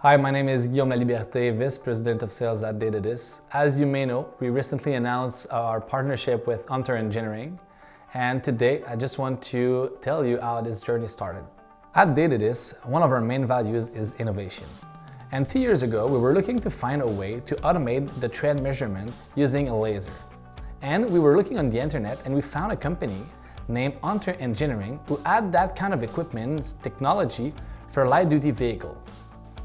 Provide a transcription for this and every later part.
Hi, my name is Guillaume Laliberté, Vice President of Sales at Datadis. As you may know, we recently announced our partnership with Hunter Engineering, and today I just want to tell you how this journey started. At Datadis, one of our main values is innovation. And 2 years ago, we were looking to find a way to automate the thread measurement using a laser. And we were looking on the internet and we found a company named Hunter Engineering who had that kind of equipment technology for a light-duty vehicle.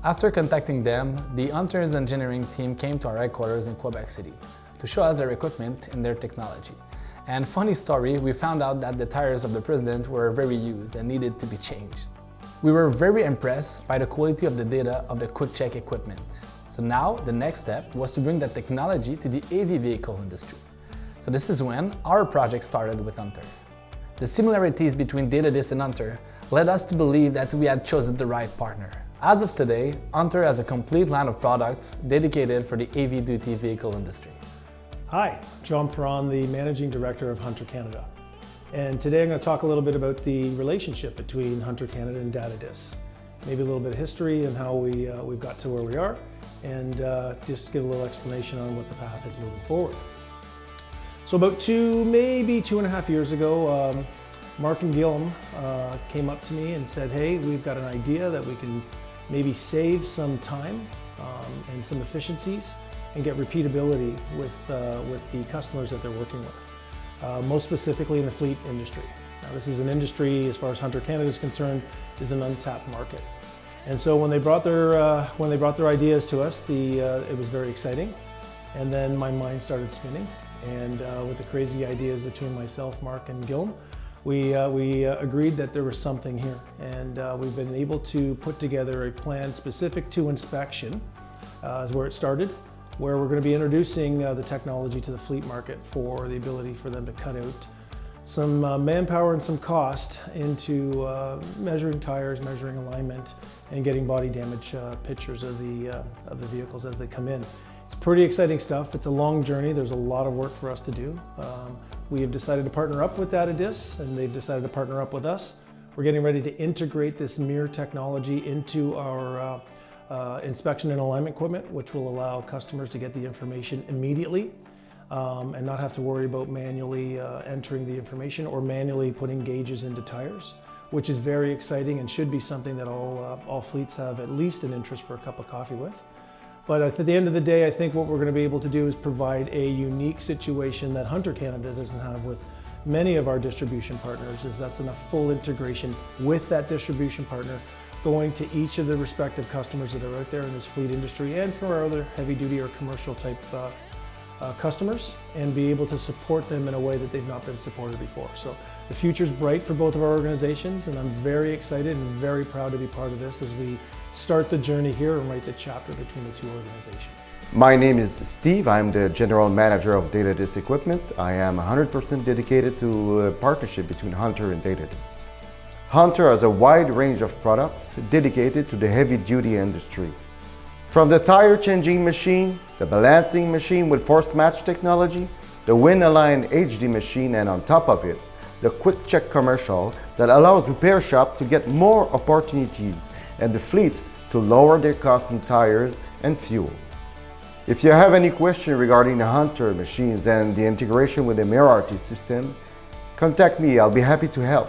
After contacting them, the Hunter's engineering team came to our headquarters in Quebec City to show us their equipment and their technology. And funny story, we found out that the tires of the President were very used and needed to be changed. We were very impressed by the quality of the data of the QuickCheck equipment. So now the next step was to bring that technology to the AV vehicle industry. So this is when our project started with Hunter. The similarities between Datadis and Hunter led us to believe that we had chosen the right partner. As of today, Hunter has a complete line of products dedicated for the AV duty vehicle industry. Hi, John Perron, the Managing Director of Hunter Canada. And today I'm going to talk a little bit about the relationship between Hunter Canada and Datadis. Maybe a little bit of history and how we've got to where we are, and just give a little explanation on what the path is moving forward. So about maybe 2.5 years ago, Mark and Guillaume came up to me and said, hey, we've got an idea that we can maybe save some time and some efficiencies and get repeatability with the customers that they're working with, most specifically in the fleet industry. Now, this is an industry, as far as Hunter Canada is concerned, is an untapped market. And so when they brought their ideas to us, it was very exciting. And then my mind started spinning. And with the crazy ideas between myself, Mark, and Guillaume, we agreed that there was something here, and we've been able to put together a plan specific to inspection, is where it started, where we're going to be introducing the technology to the fleet market for the ability for them to cut out some manpower and some cost into measuring tires, measuring alignment, and getting body damage pictures of the vehicles as they come in. It's pretty exciting stuff. It's a long journey. There's a lot of work for us to do. We have decided to partner up with Datadis, and they've decided to partner up with us. We're getting ready to integrate this mirror technology into our inspection and alignment equipment, which will allow customers to get the information immediately and not have to worry about manually entering the information or manually putting gauges into tires, which is very exciting and should be something that all fleets have at least an interest for a cup of coffee with. But at the end of the day, I think what we're going to be able to do is provide a unique situation that Hunter Canada doesn't have with many of our distribution partners, is that's enough full integration with that distribution partner going to each of the respective customers that are out there in this fleet industry and for our other heavy duty or commercial type customers, and be able to support them in a way that they've not been supported before. So the future's bright for both of our organizations, and I'm very excited and very proud to be part of this as we start the journey here and write the chapter between the two organizations. My name is Steve. I'm the General Manager of Datadis Equipment. I am 100% dedicated to a partnership between Hunter and Datadis. Hunter has a wide range of products dedicated to the heavy-duty industry. From the tire changing machine, the balancing machine with force match technology, the WinAlign HD machine, and on top of it, the QuickCheck commercial that allows repair shop to get more opportunities and the fleets to lower their costs in tires and fuel. If you have any question regarding the Hunter machines and the integration with the MirrorRT system, contact me. I'll be happy to help.